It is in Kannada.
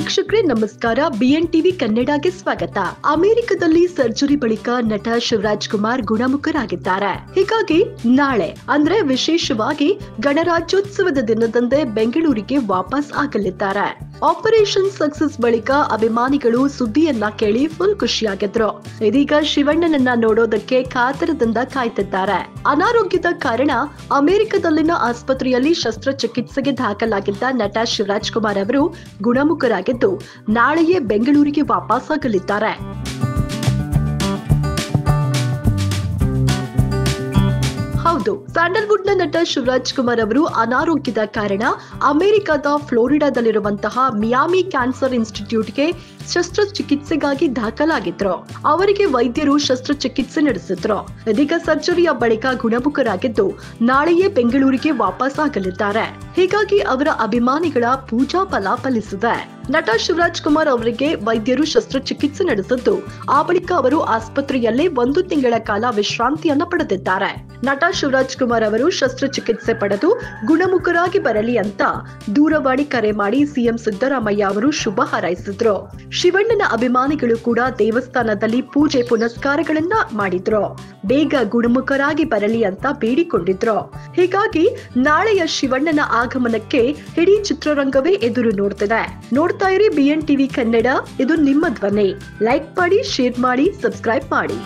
ವೀಕ್ಷಕರೇ ನಮಸ್ಕಾರ. ಬಿಎನ್ ಟಿವಿ ಕನ್ನಡಗೆ ಸ್ವಾಗತ. ಅಮೆರಿಕದಲ್ಲಿ ಸರ್ಜರಿ ಬಳಿಕ ನಟ ಶಿವರಾಜ್ ಕುಮಾರ್ ಗುಣಮುಖರಾಗಿದ್ದಾರೆ. ಹೀಗಾಗಿ ನಾಳೆ ಅಂದ್ರೆ ವಿಶೇಷವಾಗಿ ಗಣರಾಜ್ಯೋತ್ಸವದ ದಿನದಂದೇ ಬೆಂಗಳೂರಿಗೆ ವಾಪಸ್ ಆಗಲಿದ್ದಾರೆ. ಆಪರೇಷನ್ ಸಕ್ಸಸ್ ಬಳಿಕ ಅಭಿಮಾನಿಗಳು ಸುದ್ದಿಯನ್ನ ಕೇಳಿ ಫುಲ್ ಖುಷಿಯಾಗಿದ್ರು. ಇದೀಗ ಶಿವಣ್ಣನನ್ನ ನೋಡೋದಕ್ಕೆ ಕಾತರದಿಂದ ಕಾಯ್ತಿದ್ದಾರೆ. ಅನಾರೋಗ್ಯದ ಕಾರಣ ಅಮೆರಿಕದಲ್ಲಿನ ಆಸ್ಪತ್ರೆಯಲ್ಲಿ ಶಸ್ತ್ರಚಿಕಿತ್ಸೆಗೆ ದಾಖಲಾಗಿದ್ದ ನಟ ಶಿವರಾಜ್ ಕುಮಾರ್ ಅವರು ಗುಣಮುಖರಾಗಿದ್ದು ನಾಳೆಯೇ ಬೆಂಗಳೂರಿಗೆ ವಾಪಸ್ ಆಗಲಿದ್ದಾರೆ. ಹೌದು, ಸ್ಯಾಂಡಲ್ವುಡ್ ನ ನಟ ಶಿವರಾಜ್ ಕುಮಾರ್ ಅವರು ಅನಾರೋಗ್ಯದ ಕಾರಣ ಅಮೆರಿಕದ ಫ್ಲೋರಿಡಾದಲ್ಲಿರುವಂತಹ ಮಿಯಾಮಿ ಕ್ಯಾನ್ಸರ್ ಇನ್ಸ್ಟಿಟ್ಯೂಟ್ಗೆ ಶಸ್ತ್ರಚಿಕಿತ್ಸೆಗಾಗಿ ದಾಖಲಾಗಿದ್ರು. ಅವರಿಗೆ ವೈದ್ಯರು ಶಸ್ತ್ರಚಿಕಿತ್ಸೆ ನಡೆಸಿದ್ರು. ಇದೀಗ ಸರ್ಜರಿಯ ಬಳಿಕ ಗುಣಮುಖರಾಗಿದ್ದು ನಾಳೆಯೇ ಬೆಂಗಳೂರಿಗೆ ವಾಪಸ್ ಆಗಲಿದ್ದಾರೆ. ಹೀಗಾಗಿ ಅವರ ಅಭಿಮಾನಿಗಳ ಪೂಜಾ ಫಲ ಫಲಿಸಿದೆ. ನಟ ಶಿವರಾಜ್ ಕುಮಾರ್ ಅವರಿಗೆ ವೈದ್ಯರು ಶಸ್ತ್ರಚಿಕಿತ್ಸೆ ನಡೆಸಿದ್ದು ಆ ಬಳಿಕ ಅವರು ಆಸ್ಪತ್ರೆಯಲ್ಲೇ 1 ತಿಂಗಳ ಕಾಲ ವಿಶ್ರಾಂತಿಯನ್ನ ಪಡೆದಿದ್ದಾರೆ. ನಟ ಶಿವರಾಜ್ ಕುಮಾರ್ ಅವರು ಶಸ್ತ್ರಚಿಕಿತ್ಸೆ ಪಡೆದು ಗುಣಮುಖರಾಗಿ ಬರಲಿ ಅಂತ ದೂರವಾಣಿ ಕರೆ ಮಾಡಿ ಸಿಎಂ ಸಿದ್ದರಾಮಯ್ಯ ಅವರು ಶುಭ ಹಾರೈಸಿದ್ರು. ಶಿವಣ್ಣನ ಅಭಿಮಾನಿಗಳು ಕೂಡ ದೇವಸ್ಥಾನದಲ್ಲಿ ಪೂಜೆ ಪುನಸ್ಕಾರಗಳನ್ನ ಮಾಡಿದ್ರು. ಬೇಗ ಗುಣಮುಖರಾಗಿ ಬರಲಿ ಅಂತ ಬೇಡಿಕೊಂಡಿದ್ರು. ಹೀಗಾಗಿ ನಾಳೆಯ ಶಿವಣ್ಣನ ಆಗಮನಕ್ಕೆ ಇಡೀ ಚಿತ್ರರಂಗವೇ ಎದುರು ನೋಡ್ತಿದೆ. ನೋಡ್ತಾ ಇರಿ ಬಿಎನ್ ಟಿವಿ ಕನ್ನಡ, ಇದು ನಿಮ್ಮ ಧ್ವನಿ. ಲೈಕ್ ಮಾಡಿ, ಶೇರ್ ಮಾಡಿ, ಸಬ್ಸ್ಕ್ರೈಬ್ ಮಾಡಿ.